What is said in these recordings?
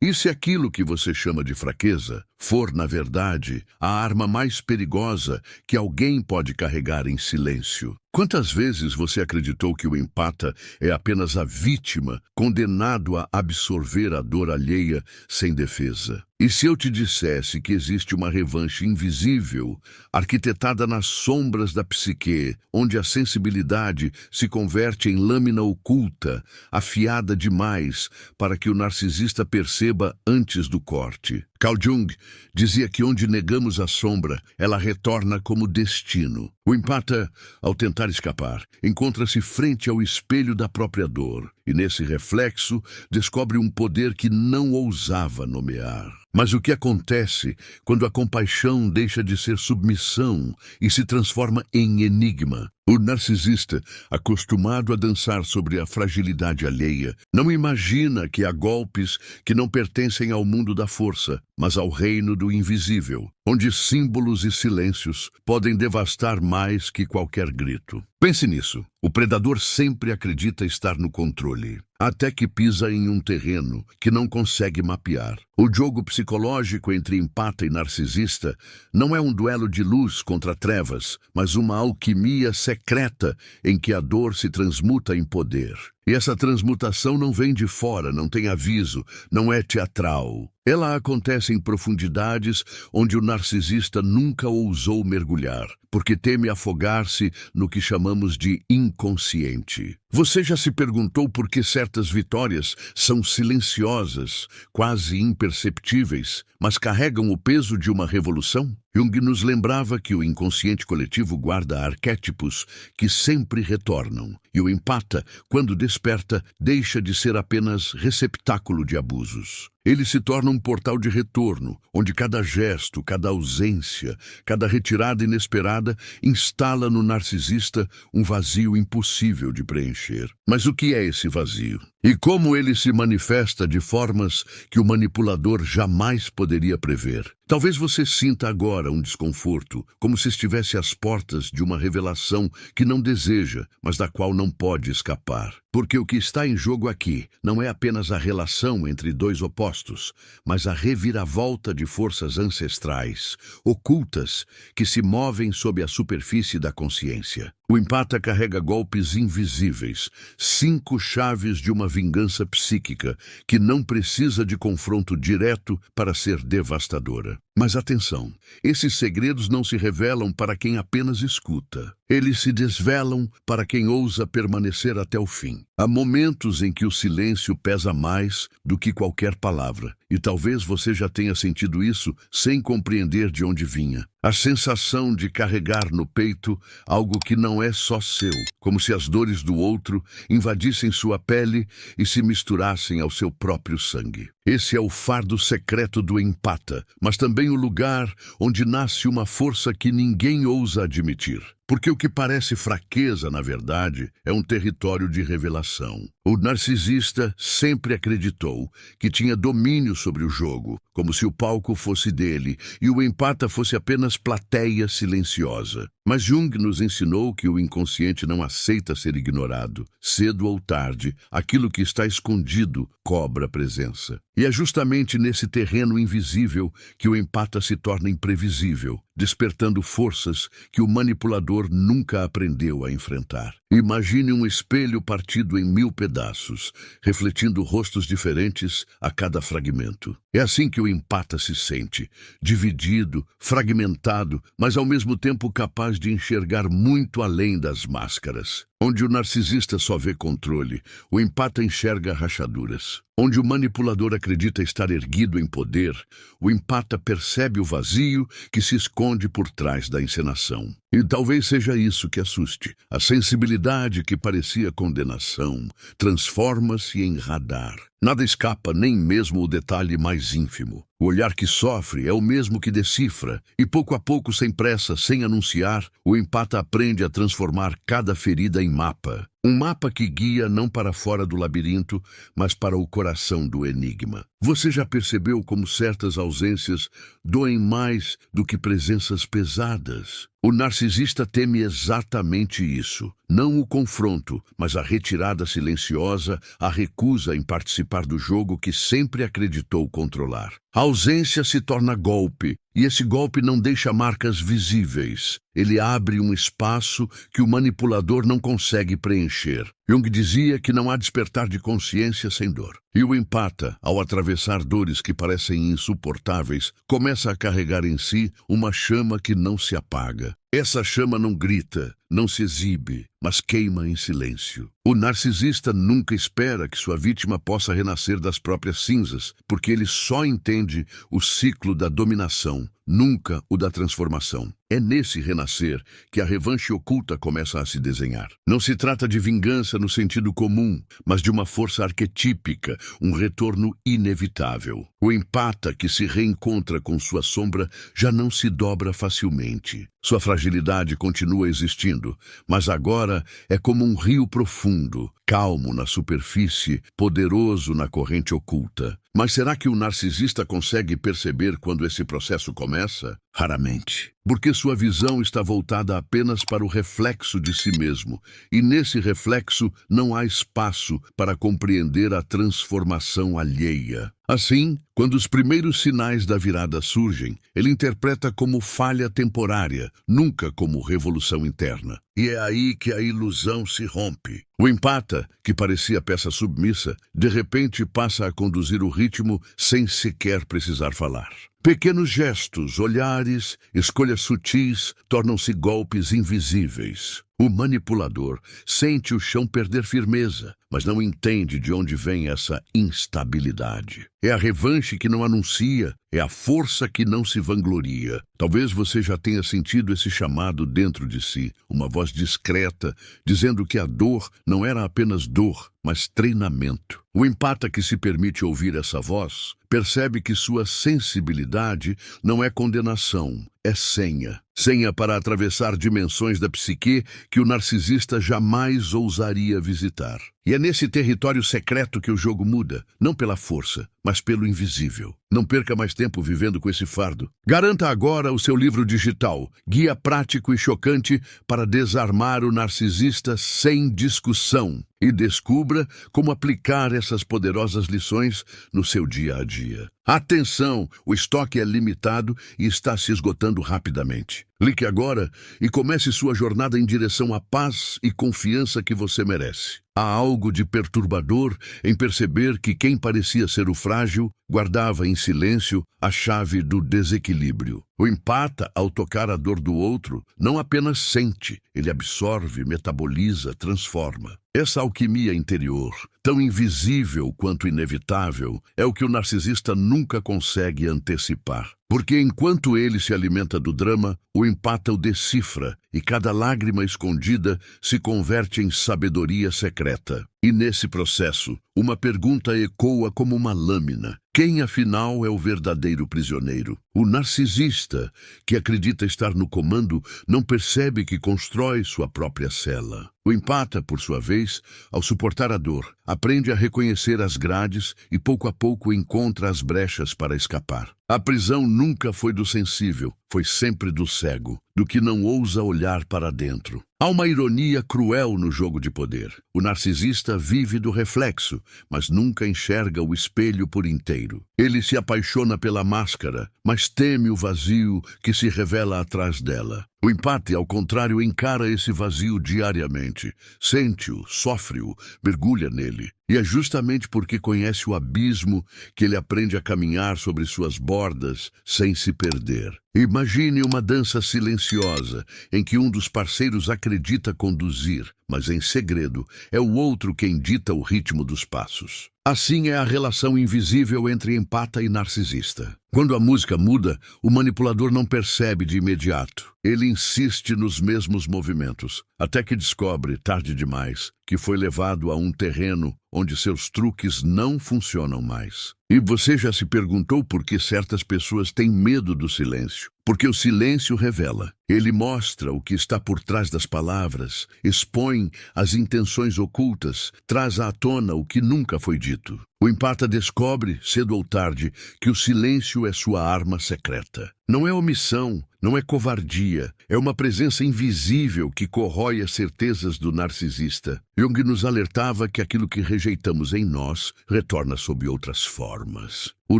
E se aquilo que você chama de fraqueza for, na verdade, a arma mais perigosa que alguém pode carregar em silêncio? Quantas vezes você acreditou que o empata é apenas a vítima, condenado a absorver a dor alheia sem defesa? E se eu te dissesse que existe uma revanche invisível, arquitetada nas sombras da psique, onde a sensibilidade se converte em lâmina oculta, afiada demais para que o narcisista perceba antes do corte? Carl Jung dizia que onde negamos a sombra, ela retorna como destino. O empata, ao tentar escapar, encontra-se frente ao espelho da própria dor, e nesse reflexo descobre um poder que não ousava nomear. Mas o que acontece quando a compaixão deixa de ser submissão e se transforma em enigma? O narcisista, acostumado a dançar sobre a fragilidade alheia, não imagina que há golpes que não pertencem ao mundo da força, mas ao reino do invisível, onde símbolos e silêncios podem devastar mais que qualquer grito. Pense nisso. O predador sempre acredita estar no controle, até que pisa em um terreno que não consegue mapear. O jogo psicológico entre empata e narcisista não é um duelo de luz contra trevas, mas uma alquimia secreta em que a dor se transmuta em poder. E essa transmutação não vem de fora, não tem aviso, não é teatral. Ela acontece em profundidades onde o narcisista nunca ousou mergulhar, porque teme afogar-se no que chamamos de inconsciente. Você já se perguntou por que certas vitórias são silenciosas, quase imperceptíveis, mas carregam o peso de uma revolução? Jung nos lembrava que o inconsciente coletivo guarda arquétipos que sempre retornam, e o empata, quando desperta, deixa de ser apenas receptáculo de abusos. Ele se torna um portal de retorno, onde cada gesto, cada ausência, cada retirada inesperada instala no narcisista um vazio impossível de preencher. Mas o que é esse vazio? E como ele se manifesta de formas que o manipulador jamais poderia prever? Talvez você sinta agora um desconforto, como se estivesse às portas de uma revelação que não deseja, mas da qual não pode escapar. Porque o que está em jogo aqui não é apenas a relação entre dois opostos, mas a reviravolta de forças ancestrais, ocultas, que se movem sob a superfície da consciência. O empata carrega golpes invisíveis, 5 chaves de uma vingança psíquica que não precisa de confronto direto para ser devastadora. Mas atenção, esses segredos não se revelam para quem apenas escuta. Eles se desvelam para quem ousa permanecer até o fim. Há momentos em que o silêncio pesa mais do que qualquer palavra, e talvez você já tenha sentido isso sem compreender de onde vinha. A sensação de carregar no peito algo que não é só seu, como se as dores do outro invadissem sua pele e se misturassem ao seu próprio sangue. Esse é o fardo secreto do empata, mas também o lugar onde nasce uma força que ninguém ousa admitir. Porque o que parece fraqueza, na verdade, é um território de revelação. O narcisista sempre acreditou que tinha domínio sobre o jogo, como se o palco fosse dele e o empata fosse apenas plateia silenciosa. Mas Jung nos ensinou que o inconsciente não aceita ser ignorado. Cedo ou tarde, aquilo que está escondido cobra presença. E é justamente nesse terreno invisível que o empata se torna imprevisível, despertando forças que o manipulador nunca aprendeu a enfrentar. Imagine um espelho partido em 1000 pedaços, refletindo rostos diferentes a cada fragmento. É assim que o empata se sente, dividido, fragmentado, mas ao mesmo tempo capaz de enxergar muito além das máscaras. Onde o narcisista só vê controle, o empata enxerga rachaduras. Onde o manipulador acredita estar erguido em poder, o empata percebe o vazio que se esconde por trás da encenação. E talvez seja isso que assuste. A sensibilidade que parecia condenação transforma-se em radar. Nada escapa, nem mesmo o detalhe mais ínfimo. O olhar que sofre é o mesmo que decifra, e pouco a pouco, sem pressa, sem anunciar, o empata aprende a transformar cada ferida em mapa. Um mapa que guia não para fora do labirinto, mas para o coração do enigma. Você já percebeu como certas ausências doem mais do que presenças pesadas? O narcisista teme exatamente isso. Não o confronto, mas a retirada silenciosa, a recusa em participar do jogo que sempre acreditou controlar. A ausência se torna golpe, e esse golpe não deixa marcas visíveis. Ele abre um espaço que o manipulador não consegue preencher. Jung dizia que não há despertar de consciência sem dor. E o empata, ao atravessar dores que parecem insuportáveis, começa a carregar em si uma chama que não se apaga. Essa chama não grita, não se exibe, mas queima em silêncio. O narcisista nunca espera que sua vítima possa renascer das próprias cinzas, porque ele só entende o ciclo da dominação, nunca o da transformação. É nesse renascer que a revanche oculta começa a se desenhar. Não se trata de vingança no sentido comum, mas de uma força arquetípica, um retorno inevitável. O empata que se reencontra com sua sombra já não se dobra facilmente. Sua fragilidade continua existindo, mas agora é como um rio profundo, calmo na superfície, poderoso na corrente oculta. Mas será que o narcisista consegue perceber quando esse processo começa? Raramente, porque sua visão está voltada apenas para o reflexo de si mesmo, e nesse reflexo não há espaço para compreender a transformação alheia. Assim, quando os primeiros sinais da virada surgem, ele interpreta como falha temporária, nunca como revolução interna. E é aí que a ilusão se rompe. O empata, que parecia peça submissa, de repente passa a conduzir o ritmo sem sequer precisar falar. Pequenos gestos, olhares, escolhas sutis tornam-se golpes invisíveis. O manipulador sente o chão perder firmeza, mas não entende de onde vem essa instabilidade. É a revanche que não anuncia, é a força que não se vangloria. Talvez você já tenha sentido esse chamado dentro de si, uma voz discreta, dizendo que a dor não era apenas dor, mas treinamento. O empata que se permite ouvir essa voz percebe que sua sensibilidade não é condenação, é senha. Senha para atravessar dimensões da psique que o narcisista jamais ousaria visitar. E é nesse território secreto que o jogo muda, não pela força, mas pelo invisível. Não perca mais tempo vivendo com esse fardo. Garanta agora o seu livro digital, Guia Prático e Chocante para Desarmar o Narcisista Sem Discussão. E descubra como aplicar essas poderosas lições no seu dia a dia. Atenção, o estoque é limitado e está se esgotando rapidamente. Clique agora e comece sua jornada em direção à paz e confiança que você merece. Há algo de perturbador em perceber que quem parecia ser o frágil guardava em silêncio a chave do desequilíbrio. O empata, ao tocar a dor do outro, não apenas sente, ele absorve, metaboliza, transforma. Essa alquimia interior, tão invisível quanto inevitável, é o que o narcisista nunca consegue antecipar. Porque enquanto ele se alimenta do drama, o empata o decifra e cada lágrima escondida se converte em sabedoria secreta. E nesse processo, uma pergunta ecoa como uma lâmina. Quem, afinal, é o verdadeiro prisioneiro? O narcisista, que acredita estar no comando, não percebe que constrói sua própria cela. O empata, por sua vez, ao suportar a dor, aprende a reconhecer as grades e pouco a pouco encontra as brechas para escapar. A prisão nunca foi do sensível, foi sempre do cego, do que não ousa olhar para dentro. Há uma ironia cruel no jogo de poder. O narcisista vive do reflexo, mas nunca enxerga o espelho por inteiro. Ele se apaixona pela máscara, mas teme o vazio que se revela atrás dela. O empate, ao contrário, encara esse vazio diariamente. Sente-o, sofre-o, mergulha nele. E é justamente porque conhece o abismo que ele aprende a caminhar sobre suas bordas sem se perder. Imagine uma dança silenciosa em que um dos parceiros acredita conduzir, mas em segredo é o outro quem dita o ritmo dos passos. Assim é a relação invisível entre empata e narcisista. Quando a música muda, o manipulador não percebe de imediato. Ele insiste nos mesmos movimentos, até que descobre, tarde demais, que foi levado a um terreno onde seus truques não funcionam mais. E você já se perguntou por que certas pessoas têm medo do silêncio? Porque o silêncio revela. Ele mostra o que está por trás das palavras, expõe as intenções ocultas, traz à tona o que nunca foi dito. O empata descobre, cedo ou tarde, que o silêncio é sua arma secreta. Não é omissão, não é covardia, é uma presença invisível que corrói as certezas do narcisista. Jung nos alertava que aquilo que rejeitamos em nós retorna sob outras formas. O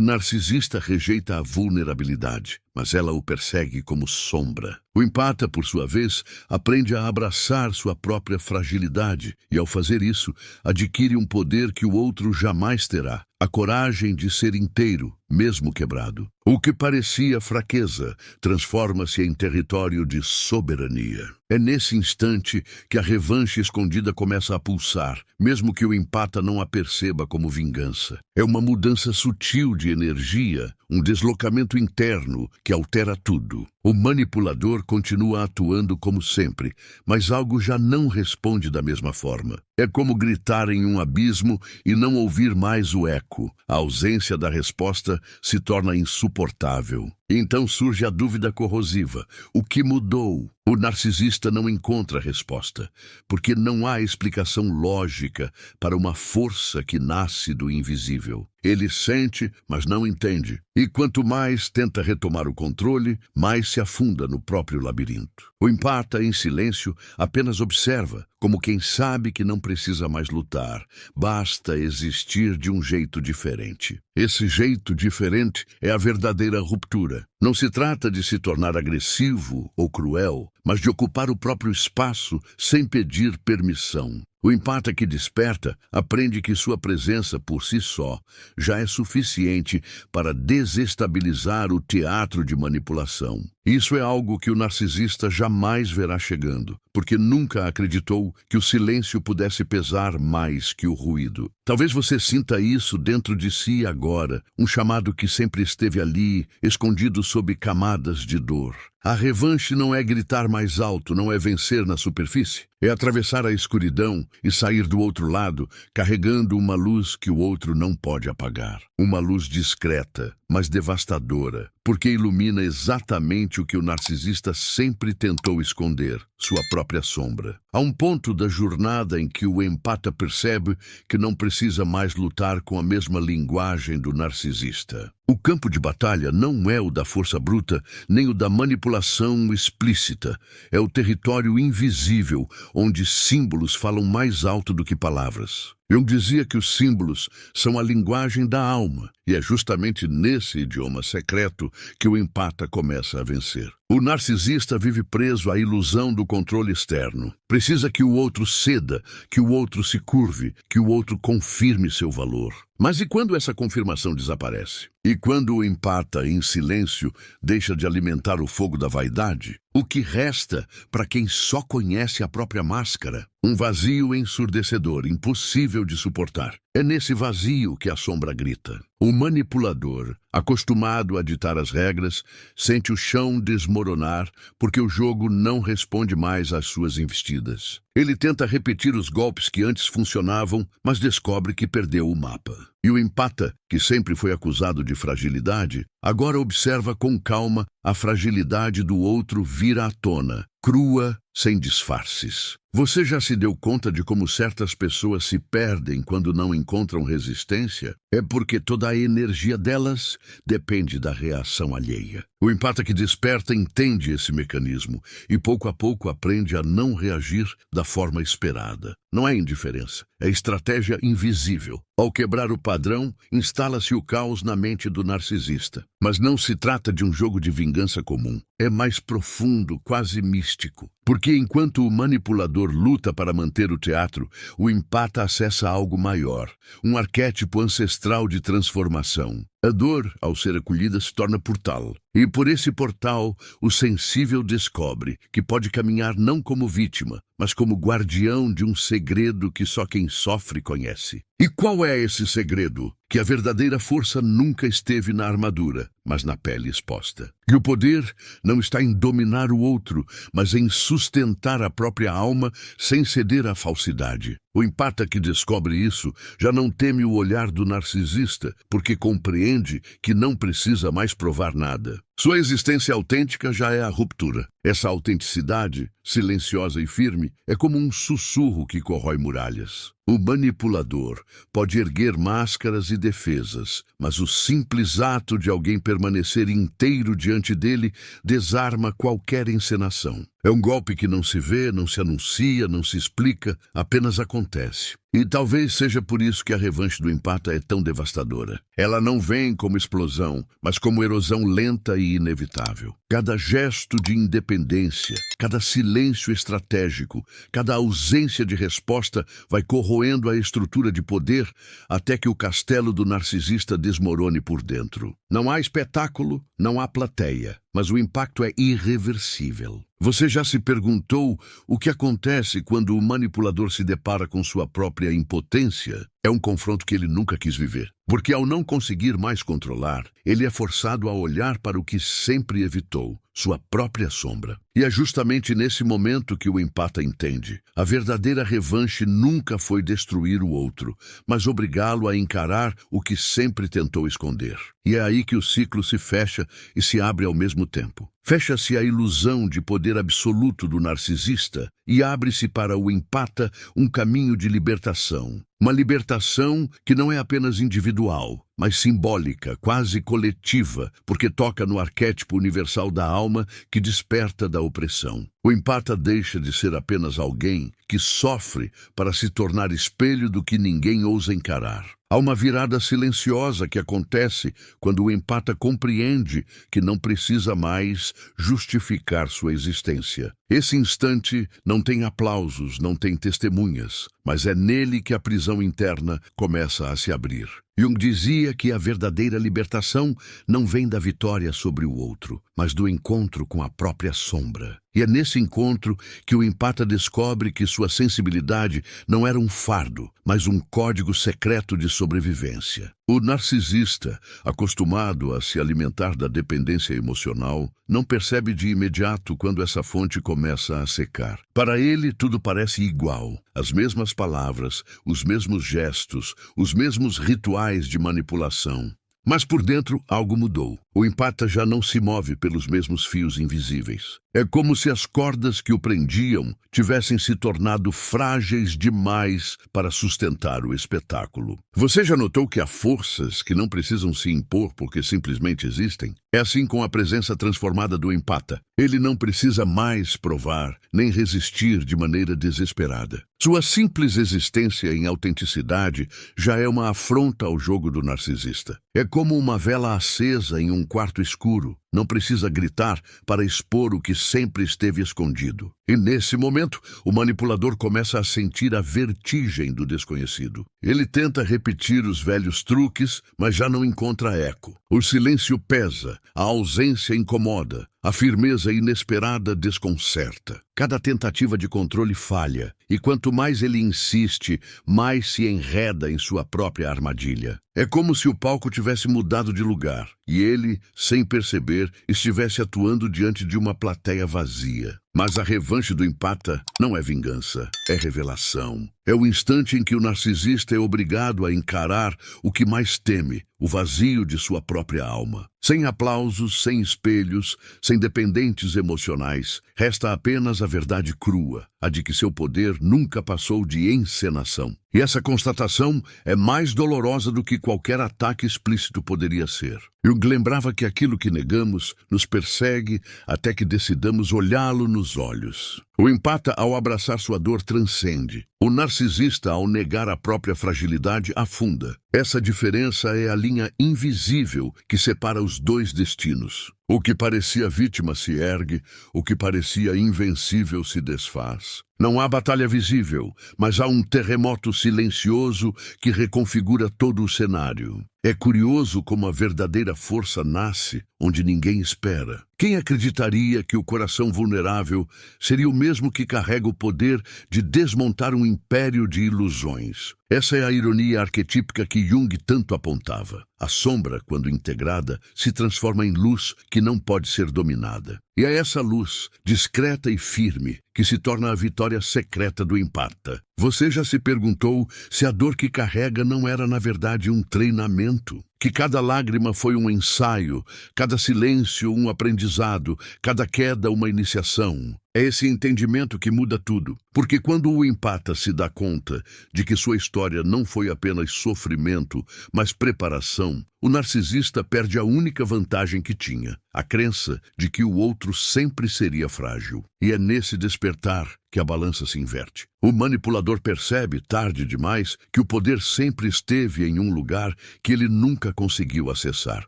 narcisista rejeita a vulnerabilidade, mas ela o persegue como sombra. O empata, por sua vez, aprende a abraçar sua própria fragilidade e, ao fazer isso, adquire um poder que o outro jamais terá. A coragem de ser inteiro, mesmo quebrado. O que parecia fraqueza transforma-se em território de soberania. É nesse instante que a revanche escondida começa a pulsar, mesmo que o empata não a perceba como vingança. É uma mudança sutil de energia, um deslocamento interno que altera tudo. O manipulador continua atuando como sempre, mas algo já não responde da mesma forma. É como gritar em um abismo e não ouvir mais o eco. A ausência da resposta se torna insuportável. Então surge a dúvida corrosiva. O que mudou? O narcisista não encontra resposta, porque não há explicação lógica para uma força que nasce do invisível. Ele sente, mas não entende. E quanto mais tenta retomar o controle, mais se afunda no próprio labirinto. O empata, em silêncio, apenas observa, como quem sabe que não precisa mais lutar. Basta existir de um jeito diferente. Esse jeito diferente é a verdadeira ruptura. Não se trata de se tornar agressivo ou cruel, mas de ocupar o próprio espaço sem pedir permissão. O empata que desperta aprende que sua presença por si só já é suficiente para desestabilizar o teatro de manipulação. Isso é algo que o narcisista jamais verá chegando, porque nunca acreditou que o silêncio pudesse pesar mais que o ruído. Talvez você sinta isso dentro de si agora, um chamado que sempre esteve ali, escondido sob camadas de dor. A revanche não é gritar mais alto, não é vencer na superfície. É atravessar a escuridão e sair do outro lado, carregando uma luz que o outro não pode apagar. Uma luz discreta, mas devastadora, porque ilumina exatamente o que o narcisista sempre tentou esconder, sua própria sombra. Há um ponto da jornada em que o empata percebe que não precisa mais lutar com a mesma linguagem do narcisista. O campo de batalha não é o da força bruta, nem o da manipulação explícita. É o território invisível, onde símbolos falam mais alto do que palavras. Jung dizia que os símbolos são a linguagem da alma, e é justamente nesse idioma secreto que o empata começa a vencer. O narcisista vive preso à ilusão do controle externo. Precisa que o outro ceda, que o outro se curve, que o outro confirme seu valor. Mas e quando essa confirmação desaparece? E quando o empata, em silêncio, deixa de alimentar o fogo da vaidade? O que resta para quem só conhece a própria máscara? Um vazio ensurdecedor, impossível de suportar. É nesse vazio que a sombra grita. O manipulador, acostumado a ditar as regras, sente o chão desmoronar porque o jogo não responde mais às suas investidas. Ele tenta repetir os golpes que antes funcionavam, mas descobre que perdeu o mapa. E o empata, que sempre foi acusado de fragilidade, agora observa com calma a fragilidade do outro vir à tona, crua, sem disfarces. Você já se deu conta de como certas pessoas se perdem quando não encontram resistência? É porque toda a energia delas depende da reação alheia. O empata que desperta entende esse mecanismo e pouco a pouco aprende a não reagir da forma esperada. Não é indiferença, é estratégia invisível. Ao quebrar o padrão, instala-se o caos na mente do narcisista. Mas não se trata de um jogo de vingança comum. É mais profundo, quase místico. Porque enquanto o manipulador luta para manter o teatro, o empata acessa algo maior, um arquétipo ancestral de transformação. A dor, ao ser acolhida, se torna portal. E por esse portal, o sensível descobre que pode caminhar não como vítima, mas como guardião de um segredo que só quem sofre conhece. E qual é esse segredo? Que a verdadeira força nunca esteve na armadura, mas na pele exposta. E o poder não está em dominar o outro, mas em sustentar a própria alma sem ceder à falsidade. O empata que descobre isso já não teme o olhar do narcisista, porque compreende que não precisa mais provar nada. Sua existência autêntica já é a ruptura. Essa autenticidade, silenciosa e firme, é como um sussurro que corrói muralhas. O manipulador pode erguer máscaras e defesas, mas o simples ato de alguém permanecer inteiro diante dele desarma qualquer encenação. É um golpe que não se vê, não se anuncia, não se explica, apenas acontece. E talvez seja por isso que a revanche do empata é tão devastadora. Ela não vem como explosão, mas como erosão lenta e inevitável. Cada gesto de independência, cada silêncio estratégico, cada ausência de resposta vai corroendo a estrutura de poder até que o castelo do narcisista desmorone por dentro. Não há espetáculo, não há plateia, mas o impacto é irreversível. Você já se perguntou o que acontece quando o manipulador se depara com sua própria impotência? É um confronto que ele nunca quis viver. Porque ao não conseguir mais controlar, ele é forçado a olhar para o que sempre evitou, sua própria sombra. E é justamente nesse momento que o empata entende. A verdadeira revanche nunca foi destruir o outro, mas obrigá-lo a encarar o que sempre tentou esconder. E é aí que o ciclo se fecha e se abre ao mesmo tempo. Fecha-se a ilusão de poder absoluto do narcisista e abre-se para o empata um caminho de libertação. Uma libertação que não é apenas individual, mas simbólica, quase coletiva, porque toca no arquétipo universal da alma que desperta da opressão. O empata deixa de ser apenas alguém que sofre para se tornar espelho do que ninguém ousa encarar. Há uma virada silenciosa que acontece quando o empata compreende que não precisa mais justificar sua existência. Esse instante não tem aplausos, não tem testemunhas, mas é nele que a prisão interna começa a se abrir. Jung dizia que a verdadeira libertação não vem da vitória sobre o outro, mas do encontro com a própria sombra. E é nesse encontro que o empata descobre que sua sensibilidade não era um fardo, mas um código secreto de sobrevivência. O narcisista, acostumado a se alimentar da dependência emocional, não percebe de imediato quando essa fonte começa a secar. Para ele, tudo parece igual. As mesmas palavras, os mesmos gestos, os mesmos rituais de manipulação. Mas por dentro, algo mudou. O empata já não se move pelos mesmos fios invisíveis. É como se as cordas que o prendiam tivessem se tornado frágeis demais para sustentar o espetáculo. Você já notou que há forças que não precisam se impor porque simplesmente existem? É assim com a presença transformada do empata. Ele não precisa mais provar, nem resistir de maneira desesperada. Sua simples existência em autenticidade já é uma afronta ao jogo do narcisista. É como uma vela acesa em um quarto escuro. Não precisa gritar para expor o que sempre esteve escondido. E nesse momento, o manipulador começa a sentir a vertigem do desconhecido. Ele tenta repetir os velhos truques, mas já não encontra eco. O silêncio pesa, a ausência incomoda, a firmeza inesperada desconcerta. Cada tentativa de controle falha, e quanto mais ele insiste, mais se enreda em sua própria armadilha. É como se o palco tivesse mudado de lugar, e ele, sem perceber, estivesse atuando diante de uma plateia vazia. Mas a revanche do empata não é vingança, é revelação. É o instante em que o narcisista é obrigado a encarar o que mais teme, o vazio de sua própria alma. Sem aplausos, sem espelhos, sem dependentes emocionais, resta apenas a verdade crua, a de que seu poder nunca passou de encenação. E essa constatação é mais dolorosa do que qualquer ataque explícito poderia ser. Jung lembrava que aquilo que negamos nos persegue até que decidamos olhá-lo nos olhos. O empata, ao abraçar sua dor, transcende. O narcisista, ao negar a própria fragilidade, afunda. Essa diferença é a linha invisível que separa os dois destinos. O que parecia vítima se ergue, o que parecia invencível se desfaz. Não há batalha visível, mas há um terremoto silencioso que reconfigura todo o cenário. É curioso como a verdadeira força nasce onde ninguém espera. Quem acreditaria que o coração vulnerável seria o mesmo que carrega o poder de desmontar um império de ilusões? Essa é a ironia arquetípica que Jung tanto apontava. A sombra, quando integrada, se transforma em luz que não pode ser dominada. E é essa luz, discreta e firme, que se torna a vitória secreta do empata. Você já se perguntou se a dor que carrega não era, na verdade, um treinamento? Que cada lágrima foi um ensaio, cada silêncio um aprendizado, cada queda uma iniciação. É esse entendimento que muda tudo, porque quando o empata se dá conta de que sua história não foi apenas sofrimento, mas preparação, o narcisista perde a única vantagem que tinha, a crença de que o outro sempre seria frágil. E é nesse despertar que a balança se inverte. O manipulador percebe, tarde demais, que o poder sempre esteve em um lugar que ele nunca conseguiu acessar.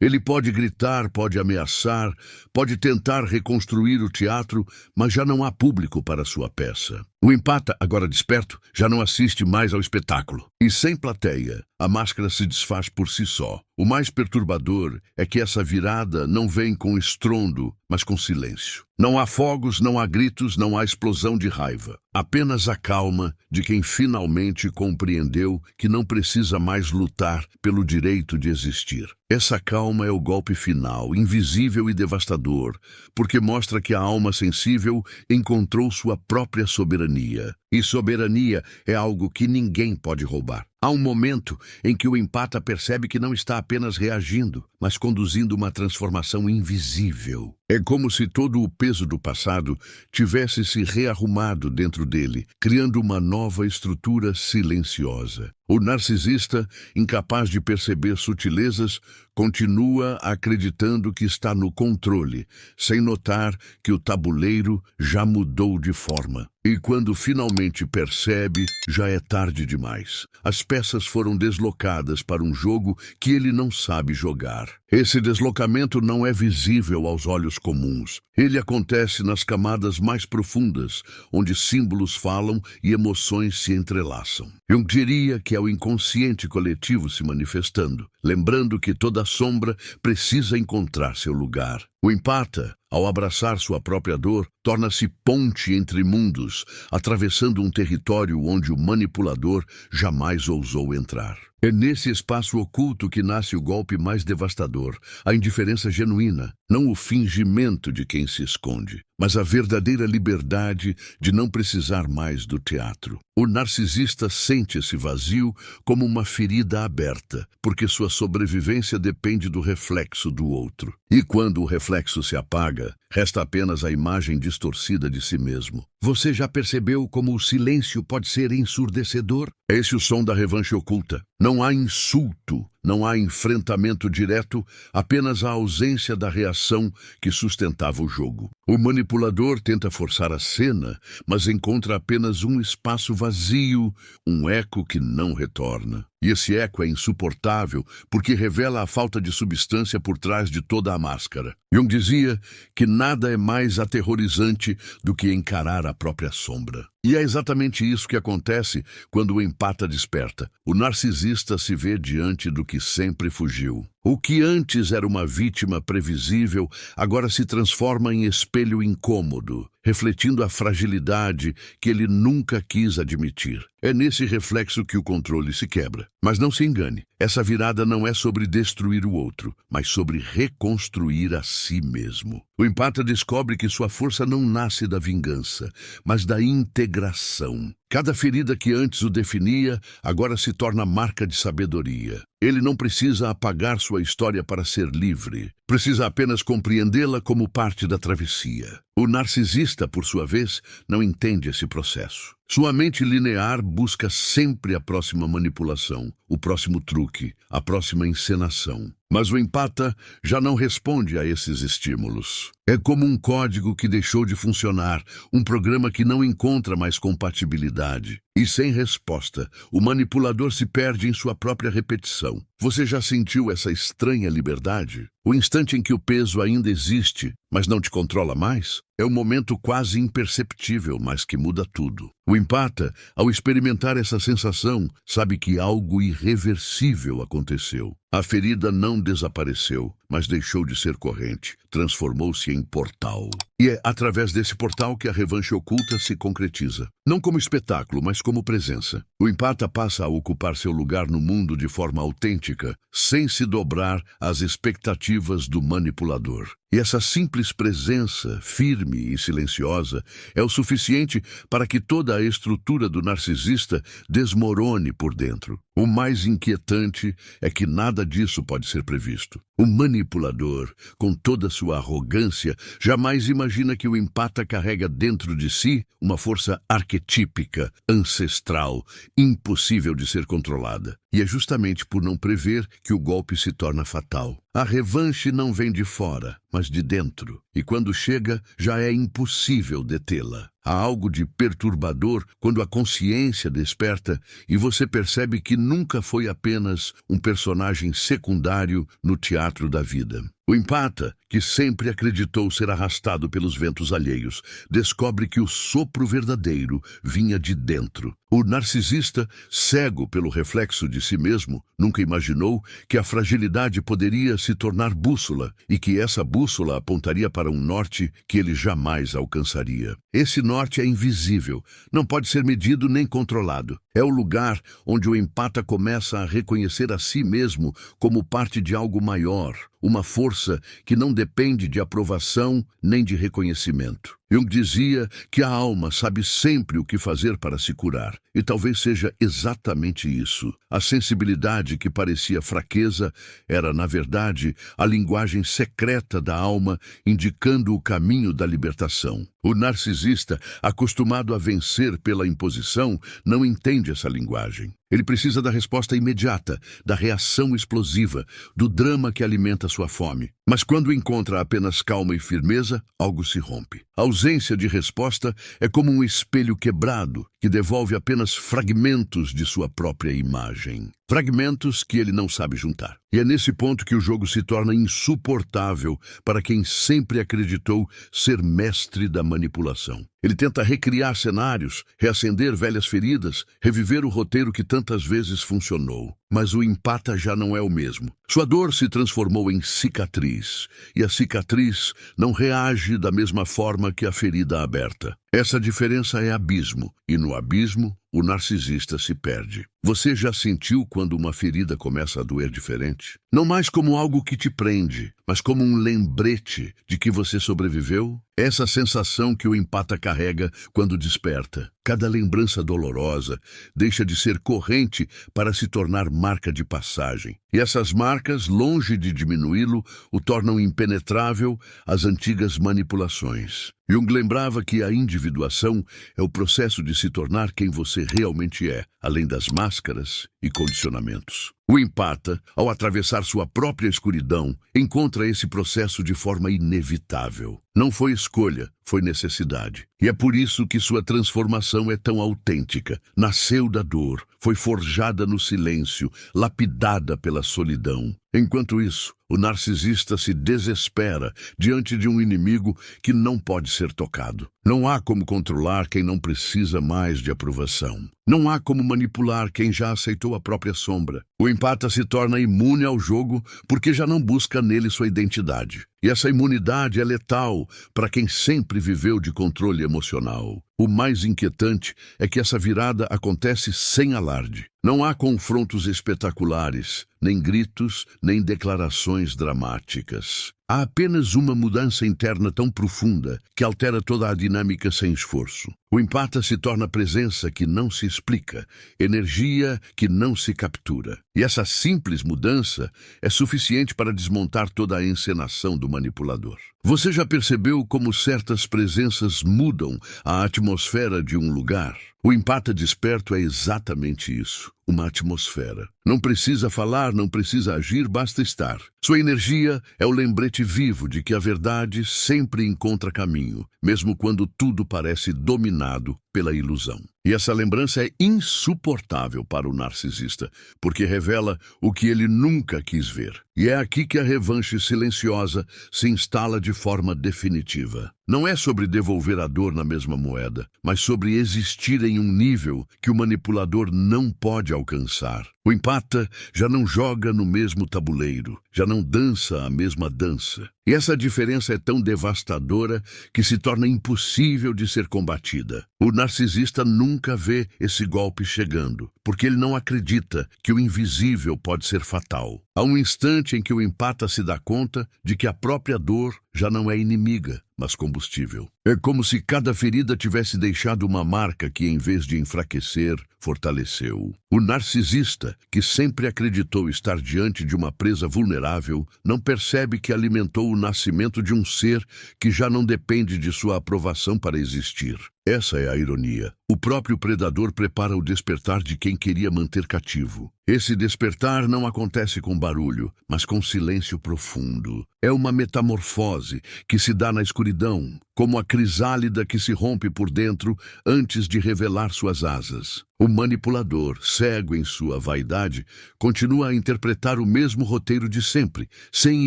Ele pode gritar, pode ameaçar, pode tentar reconstruir o teatro, mas já não há público para sua peça. O empata, agora desperto, já não assiste mais ao espetáculo. E sem plateia, a máscara se desfaz por si só. O mais perturbador é que essa virada não vem com estrondo, mas com silêncio. Não há fogos, não há gritos, não há explosão de raiva. Apenas a calma de quem finalmente compreendeu que não precisa mais lutar pelo direito de existir. Essa calma é o golpe final, invisível e devastador, porque mostra que a alma sensível encontrou sua própria soberania. E soberania é algo que ninguém pode roubar. Há um momento em que o empata percebe que não está apenas reagindo, mas conduzindo uma transformação invisível. É como se todo o peso do passado tivesse se rearrumado dentro dele, criando uma nova estrutura silenciosa. O narcisista, incapaz de perceber sutilezas, continua acreditando que está no controle, sem notar que o tabuleiro já mudou de forma. E quando finalmente percebe, já é tarde demais. As peças foram deslocadas para um jogo que ele não sabe jogar. Esse deslocamento não é visível aos olhos comuns. Ele acontece nas camadas mais profundas, onde símbolos falam e emoções se entrelaçam. Eu diria que é o inconsciente coletivo se manifestando, lembrando que toda sombra precisa encontrar seu lugar. O empata, ao abraçar sua própria dor, torna-se ponte entre mundos, atravessando um território onde o manipulador jamais ousou entrar. É nesse espaço oculto que nasce o golpe mais devastador, a indiferença genuína, não o fingimento de quem se esconde, mas a verdadeira liberdade de não precisar mais do teatro. O narcisista sente esse vazio como uma ferida aberta, porque sua sobrevivência depende do reflexo do outro. E quando o reflexo se apaga, resta apenas a imagem distorcida de si mesmo. Você já percebeu como o silêncio pode ser ensurdecedor? É esse o som da revanche oculta. Não há insulto, não há enfrentamento direto, apenas a ausência da reação que sustentava o jogo. O manipulador tenta forçar a cena, mas encontra apenas um espaço vazio, um eco que não retorna. E esse eco é insuportável porque revela a falta de substância por trás de toda a máscara. Jung dizia que nada é mais aterrorizante do que encarar a própria sombra. E é exatamente isso que acontece quando o empata desperta. O narcisista se vê diante do que sempre fugiu. O que antes era uma vítima previsível, agora se transforma em espelho incômodo, refletindo a fragilidade que ele nunca quis admitir. É nesse reflexo que o controle se quebra. Mas não se engane, essa virada não é sobre destruir o outro, mas sobre reconstruir a si mesmo. O empata descobre que sua força não nasce da vingança, mas da integração. Cada ferida que antes o definia, agora se torna marca de sabedoria. Ele não precisa apagar sua história para ser livre. Precisa apenas compreendê-la como parte da travessia. O narcisista, por sua vez, não entende esse processo. Sua mente linear busca sempre a próxima manipulação, o próximo truque, a próxima encenação. Mas o empata já não responde a esses estímulos. É como um código que deixou de funcionar, um programa que não encontra mais compatibilidade. E sem resposta, o manipulador se perde em sua própria repetição. Você já sentiu essa estranha liberdade? O instante em que o peso ainda existe, mas não te controla mais? É um momento quase imperceptível, mas que muda tudo. O empata, ao experimentar essa sensação, sabe que algo irreversível aconteceu. A ferida não desapareceu, mas deixou de ser corrente, transformou-se em portal. E é através desse portal que a revanche oculta se concretiza. Não como espetáculo, mas como presença. O empata passa a ocupar seu lugar no mundo de forma autêntica, sem se dobrar às expectativas do manipulador. E essa simples presença, firme e silenciosa, é o suficiente para que toda a estrutura do narcisista desmorone por dentro. O mais inquietante é que nada disso pode ser previsto. O manipulador, com toda sua arrogância, jamais imagina que o empata carrega dentro de si uma força arquetípica, ancestral, impossível de ser controlada. E é justamente por não prever que o golpe se torna fatal. A revanche não vem de fora, mas de dentro. E quando chega, já é impossível detê-la. Há algo de perturbador quando a consciência desperta e você percebe que nunca foi apenas um personagem secundário no teatro da vida. O empata, que sempre acreditou ser arrastado pelos ventos alheios, descobre que o sopro verdadeiro vinha de dentro. O narcisista, cego pelo reflexo de si mesmo, nunca imaginou que a fragilidade poderia se tornar bússola e que essa bússola apontaria para um norte que ele jamais alcançaria. Esse norte é invisível, não pode ser medido nem controlado. É o lugar onde o empata começa a reconhecer a si mesmo como parte de algo maior, uma força que não depende de aprovação nem de reconhecimento. Jung dizia que a alma sabe sempre o que fazer para se curar, e talvez seja exatamente isso. A sensibilidade que parecia fraqueza era, na verdade, a linguagem secreta da alma indicando o caminho da libertação. O narcisista, acostumado a vencer pela imposição, não entende essa linguagem. Ele precisa da resposta imediata, da reação explosiva, do drama que alimenta sua fome. Mas quando encontra apenas calma e firmeza, algo se rompe. A ausência de resposta é como um espelho quebrado que devolve apenas fragmentos de sua própria imagem. Fragmentos que ele não sabe juntar. E é nesse ponto que o jogo se torna insuportável para quem sempre acreditou ser mestre da manipulação. Ele tenta recriar cenários, reacender velhas feridas, reviver o roteiro que tantas vezes funcionou. Mas o empata já não é o mesmo. Sua dor se transformou em cicatriz, e a cicatriz não reage da mesma forma que a ferida aberta. Essa diferença é abismo, e no abismo, o narcisista se perde. Você já sentiu quando uma ferida começa a doer diferente? Não mais como algo que te prende, mas como um lembrete de que você sobreviveu? Essa sensação que o empata carrega quando desperta. Cada lembrança dolorosa deixa de ser corrente para se tornar marca de passagem. E essas marcas, longe de diminuí-lo, o tornam impenetrável às antigas manipulações. Jung lembrava que a individuação é o processo de se tornar quem você realmente é, além das máscaras e condicionamentos. O empata, ao atravessar sua própria escuridão, encontra esse processo de forma inevitável. Não foi escolha, foi necessidade. E é por isso que sua transformação é tão autêntica. Nasceu da dor, foi forjada no silêncio, lapidada pela solidão. Enquanto isso, o narcisista se desespera diante de um inimigo que não pode ser tocado. Não há como controlar quem não precisa mais de aprovação. Não há como manipular quem já aceitou a própria sombra. O empata se torna imune ao jogo porque já não busca nele sua identidade. E essa imunidade é letal para quem sempre viveu de controle emocional. O mais inquietante é que essa virada acontece sem alarde. Não há confrontos espetaculares, nem gritos, nem declarações dramáticas. Há apenas uma mudança interna tão profunda que altera toda a dinâmica sem esforço. O empata se torna presença que não se explica, energia que não se captura. E essa simples mudança é suficiente para desmontar toda a encenação do manipulador. Você já percebeu como certas presenças mudam a atmosfera de um lugar? O empata desperto é exatamente isso. Uma atmosfera. Não precisa falar, não precisa agir, basta estar. Sua energia é o lembrete vivo de que a verdade sempre encontra caminho, mesmo quando tudo parece dominado pela ilusão. E essa lembrança é insuportável para o narcisista, porque revela o que ele nunca quis ver. E é aqui que a revanche silenciosa se instala de forma definitiva. Não é sobre devolver a dor na mesma moeda, mas sobre existir em um nível que o manipulador não pode alcançar. O empata já não joga no mesmo tabuleiro, já não dança a mesma dança. E essa diferença é tão devastadora que se torna impossível de ser combatida. O narcisista nunca vê esse golpe chegando, porque ele não acredita que o invisível pode ser fatal. Há um instante em que o empata se dá conta de que a própria dor já não é inimiga, mas combustível. É como se cada ferida tivesse deixado uma marca que, em vez de enfraquecer, fortaleceu. O narcisista, que sempre acreditou estar diante de uma presa vulnerável, não percebe que alimentou o nascimento de um ser que já não depende de sua aprovação para existir. Essa é a ironia. O próprio predador prepara o despertar de quem queria manter cativo. Esse despertar não acontece com barulho, mas com silêncio profundo. É uma metamorfose que se dá na escuridão, como a crisálida que se rompe por dentro antes de revelar suas asas. O manipulador, cego em sua vaidade, continua a interpretar o mesmo roteiro de sempre, sem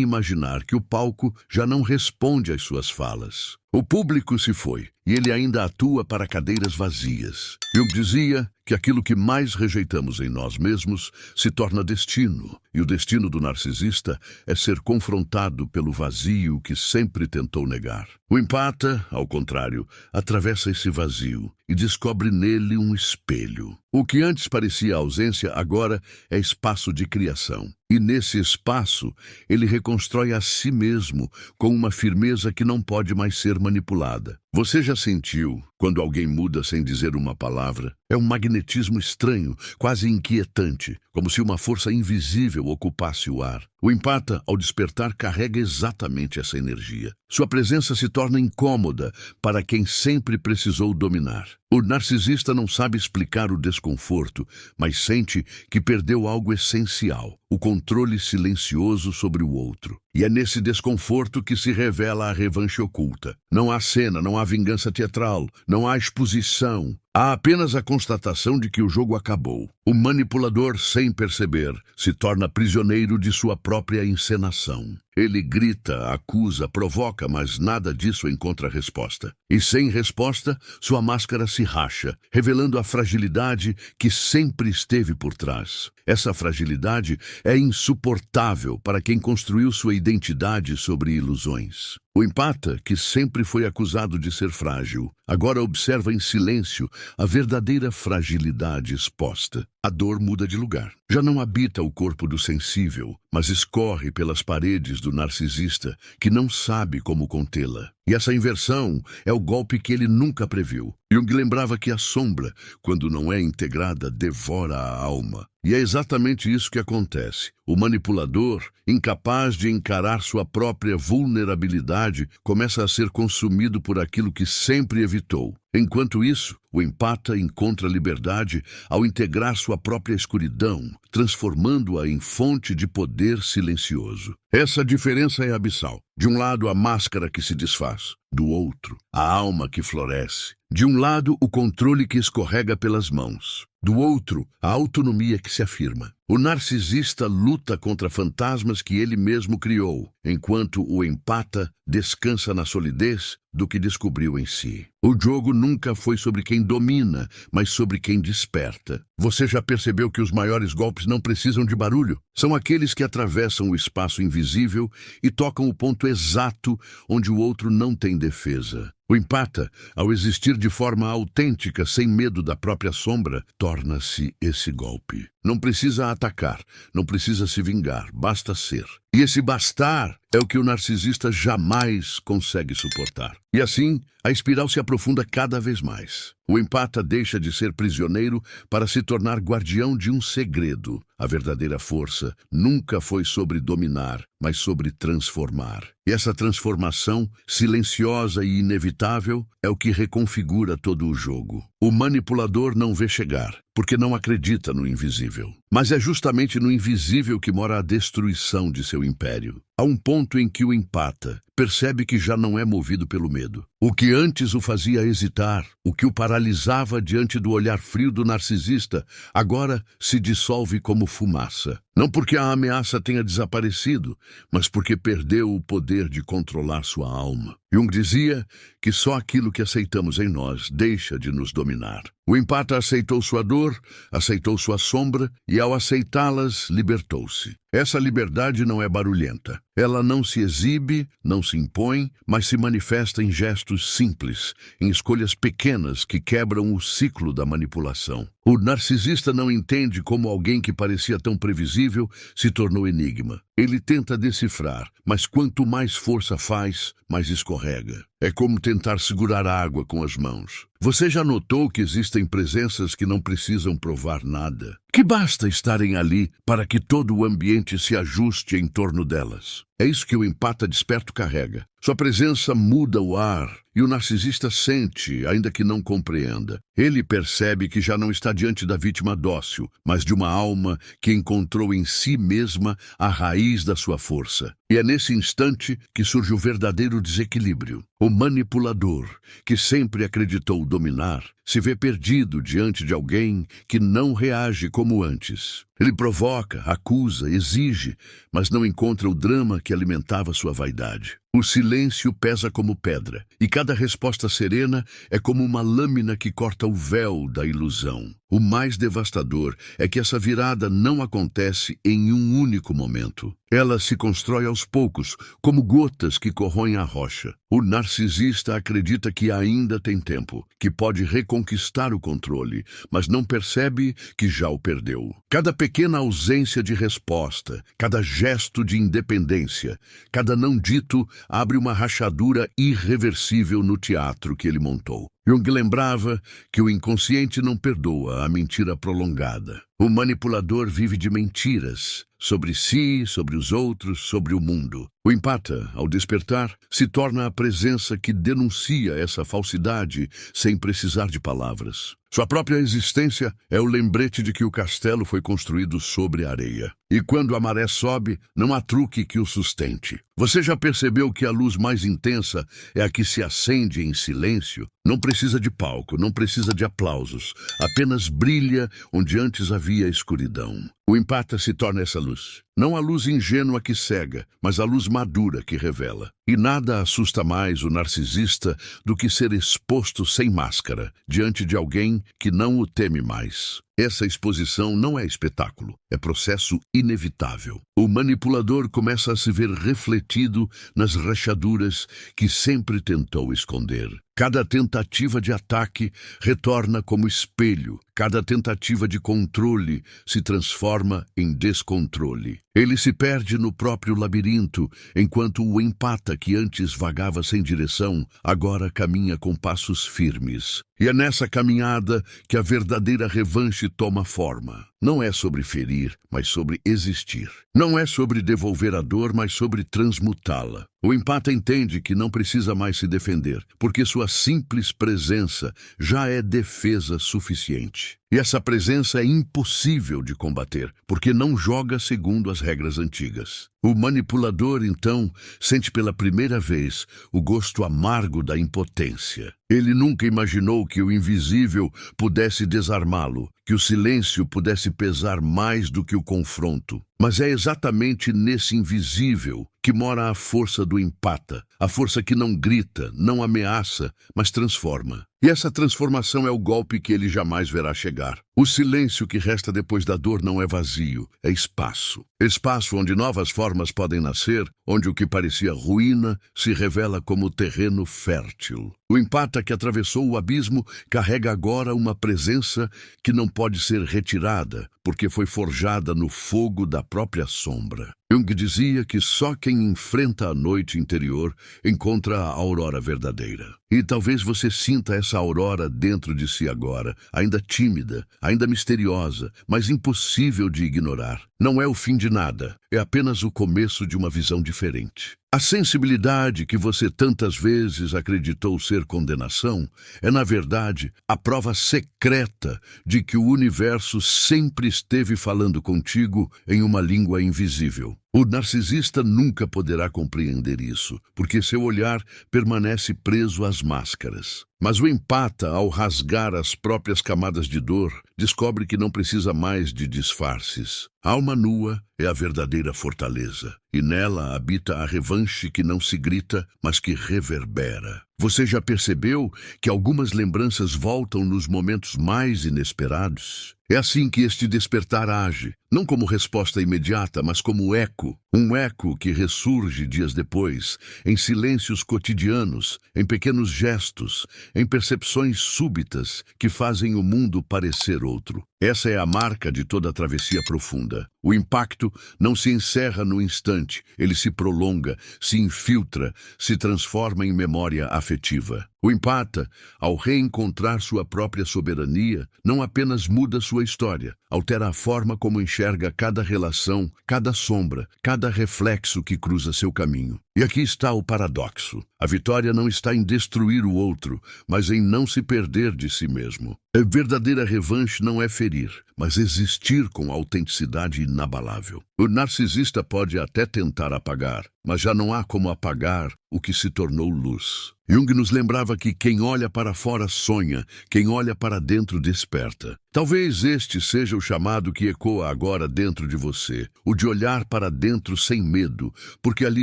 imaginar que o palco já não responde às suas falas. O público se foi, e ele ainda atua para cadeiras vazias. Jung dizia que aquilo que mais rejeitamos em nós mesmos se torna destino, e o destino do narcisista é ser confrontado pelo vazio que sempre tentou negar. O empata, ao contrário, atravessa esse vazio e descobre nele um espelho. O que antes parecia ausência, agora é espaço de criação. E nesse espaço, ele reconstrói a si mesmo com uma firmeza que não pode mais ser manipulada. Você já sentiu quando alguém muda sem dizer uma palavra? É um magnetismo estranho, quase inquietante, como se uma força invisível ocupasse o ar. O empata, ao despertar, carrega exatamente essa energia. Sua presença se torna incômoda para quem sempre precisou dominar. O narcisista não sabe explicar o desconforto, mas sente que perdeu algo essencial, o controle silencioso sobre o outro. E é nesse desconforto que se revela a revanche oculta. Não há cena, não há vingança teatral, não há exposição. Há apenas a constatação de que o jogo acabou. O manipulador, sem perceber, se torna prisioneiro de sua própria encenação. Ele grita, acusa, provoca, mas nada disso encontra resposta. E sem resposta, sua máscara se racha, revelando a fragilidade que sempre esteve por trás. Essa fragilidade é insuportável para quem construiu sua identidade sobre ilusões. O empata, que sempre foi acusado de ser frágil, agora observa em silêncio a verdadeira fragilidade exposta. A dor muda de lugar. Já não habita o corpo do sensível, mas escorre pelas paredes do narcisista, que não sabe como contê-la. E essa inversão é o golpe que ele nunca previu. Jung lembrava que a sombra, quando não é integrada, devora a alma. E é exatamente isso que acontece. O manipulador, incapaz de encarar sua própria vulnerabilidade, começa a ser consumido por aquilo que sempre evitou. Enquanto isso, o empata encontra liberdade ao integrar sua própria escuridão, transformando-a em fonte de poder silencioso. Essa diferença é abissal. De um lado, a máscara que se desfaz. Do outro, a alma que floresce. De um lado, o controle que escorrega pelas mãos. Do outro, a autonomia que se afirma. O narcisista luta contra fantasmas que ele mesmo criou, enquanto o empata descansa na solidez do que descobriu em si. O jogo nunca foi sobre quem domina, mas sobre quem desperta. Você já percebeu que os maiores golpes não precisam de barulho? São aqueles que atravessam o espaço invisível e tocam o ponto exato onde o outro não tem defesa. O empata, ao existir de forma autêntica, sem medo da própria sombra, torna-se esse golpe. Não precisa atacar, não precisa se vingar, basta ser. E esse bastar é o que o narcisista jamais consegue suportar. E assim, a espiral se aprofunda cada vez mais. O empata deixa de ser prisioneiro para se tornar guardião de um segredo. A verdadeira força nunca foi sobre dominar, mas sobre transformar. E essa transformação, silenciosa e inevitável, é o que reconfigura todo o jogo. O manipulador não vê chegar, porque não acredita no invisível. Mas é justamente no invisível que mora a destruição de seu império. Há um ponto em que o empata percebe que já não é movido pelo medo. O que antes o fazia hesitar, o que o paralisava diante do olhar frio do narcisista, agora se dissolve como fumaça. Não porque a ameaça tenha desaparecido, mas porque perdeu o poder de controlar sua alma. Jung dizia que só aquilo que aceitamos em nós deixa de nos dominar. O empata aceitou sua dor, aceitou sua sombra e, ao aceitá-las, libertou-se. Essa liberdade não é barulhenta. Ela não se exibe, não se impõe, mas se manifesta em gestos simples, em escolhas pequenas que quebram o ciclo da manipulação. O narcisista não entende como alguém que parecia tão previsível se tornou enigma. Ele tenta decifrar, mas quanto mais força faz, mais escorrega. É como tentar segurar a água com as mãos. Você já notou que existem presenças que não precisam provar nada? Que basta estarem ali para que todo o ambiente se ajuste em torno delas. É isso que o empata desperto carrega. Sua presença muda o ar e o narcisista sente, ainda que não compreenda. Ele percebe que já não está diante da vítima dócil, mas de uma alma que encontrou em si mesma a raiz da sua força. E é nesse instante que surge o verdadeiro desequilíbrio. O manipulador, que sempre acreditou dominar, se vê perdido diante de alguém que não reage como antes. Ele provoca, acusa, exige, mas não encontra o drama que alimentava sua vaidade. O silêncio pesa como pedra, e cada resposta serena é como uma lâmina que corta o véu da ilusão. O mais devastador é que essa virada não acontece em um único momento. Ela se constrói aos poucos, como gotas que corroem a rocha. O narcisista acredita que ainda tem tempo, que pode reconquistar o controle, mas não percebe que já o perdeu. Cada pequena ausência de resposta, cada gesto de independência, cada não dito abre uma rachadura irreversível no teatro que ele montou. Jung lembrava que o inconsciente não perdoa a mentira prolongada. O manipulador vive de mentiras, sobre si, sobre os outros, sobre o mundo. O empata, ao despertar, se torna a presença que denuncia essa falsidade sem precisar de palavras. Sua própria existência é o lembrete de que o castelo foi construído sobre a areia. E quando a maré sobe, não há truque que o sustente. Você já percebeu que a luz mais intensa é a que se acende em silêncio? Não precisa de palco, não precisa de aplausos. Apenas brilha onde antes havia escuridão. O empata se torna essa luz. Não a luz ingênua que cega, mas a luz madura que revela. E nada assusta mais o narcisista do que ser exposto sem máscara, diante de alguém que não o teme mais. Essa exposição não é espetáculo, é processo inevitável. O manipulador começa a se ver refletido nas rachaduras que sempre tentou esconder. Cada tentativa de ataque retorna como espelho. Cada tentativa de controle se transforma em descontrole. Ele se perde no próprio labirinto, enquanto o empata que antes vagava sem direção, agora caminha com passos firmes. E é nessa caminhada que a verdadeira revanche toma forma. Não é sobre ferir, mas sobre existir. Não é sobre devolver a dor, mas sobre transmutá-la. O empata entende que não precisa mais se defender, porque sua simples presença já é defesa suficiente. E essa presença é impossível de combater, porque não joga segundo as regras antigas. O manipulador, então, sente pela primeira vez o gosto amargo da impotência. Ele nunca imaginou que o invisível pudesse desarmá-lo, que o silêncio pudesse pesar mais do que o confronto. Mas é exatamente nesse invisível que mora a força do empata, a força que não grita, não ameaça, mas transforma. E essa transformação é o golpe que ele jamais verá chegar. O silêncio que resta depois da dor não é vazio, é espaço. Espaço onde novas formas podem nascer, onde o que parecia ruína se revela como terreno fértil. O empata que atravessou o abismo carrega agora uma presença que não pode ser retirada, porque foi forjada no fogo da própria sombra. Jung dizia que só quem enfrenta a noite interior encontra a aurora verdadeira. E talvez você sinta essa aurora dentro de si agora, ainda tímida, ainda misteriosa, mas impossível de ignorar. Não é o fim de nada, é apenas o começo de uma visão diferente. A sensibilidade que você tantas vezes acreditou ser condenação é, na verdade, a prova secreta de que o universo sempre esteve falando contigo em uma língua invisível. O narcisista nunca poderá compreender isso, porque seu olhar permanece preso às máscaras. Mas o empata, ao rasgar as próprias camadas de dor, descobre que não precisa mais de disfarces. A alma nua é a verdadeira fortaleza, e nela habita a revanche que não se grita, mas que reverbera. Você já percebeu que algumas lembranças voltam nos momentos mais inesperados? É assim que este despertar age, não como resposta imediata, mas como eco. Um eco que ressurge dias depois, em silêncios cotidianos, em pequenos gestos, em percepções súbitas que fazem o mundo parecer outro. Essa é a marca de toda a travessia profunda. O impacto não se encerra no instante, ele se prolonga, se infiltra, se transforma em memória afetiva. O empata, ao reencontrar sua própria soberania, não apenas muda sua história, altera a forma como enxerga cada relação, cada sombra, cada reflexo que cruza seu caminho. E aqui está o paradoxo. A vitória não está em destruir o outro, mas em não se perder de si mesmo. A verdadeira revanche não é ferir, mas existir com autenticidade inabalável. O narcisista pode até tentar apagar, mas já não há como apagar o que se tornou luz. Jung nos lembrava que quem olha para fora sonha, quem olha para dentro desperta. Talvez este seja o chamado que ecoa agora dentro de você, o de olhar para dentro sem medo, porque ali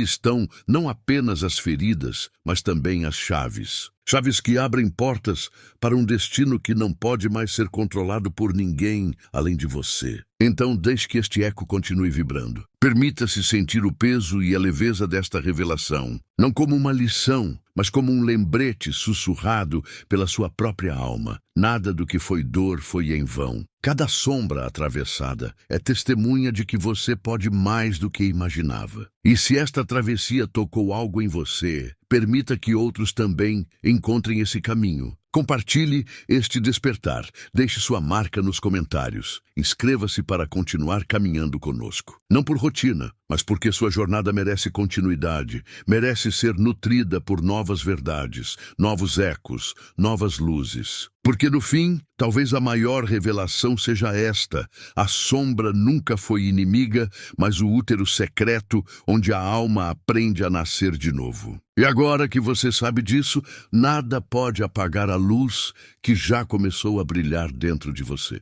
estão não apenas as feridas, mas também as chaves. Chaves que abrem portas para um destino que não pode mais ser controlado por ninguém além de você. Então deixe que este eco continue vibrando. Permita-se sentir o peso e a leveza desta revelação, não como uma lição, mas como um lembrete sussurrado pela sua própria alma. Nada do que foi dor foi em vão. Cada sombra atravessada é testemunha de que você pode mais do que imaginava. E se esta travessia tocou algo em você, permita que outros também encontrem esse caminho. Compartilhe este despertar, deixe sua marca nos comentários. Inscreva-se para continuar caminhando conosco. Não por rotina, mas porque sua jornada merece continuidade, merece ser nutrida por novas verdades, novos ecos, novas luzes. Porque no fim, talvez a maior revelação seja esta: a sombra nunca foi inimiga, mas o útero secreto onde a alma aprende a nascer de novo. E agora que você sabe disso, nada pode apagar a luz que já começou a brilhar dentro de você.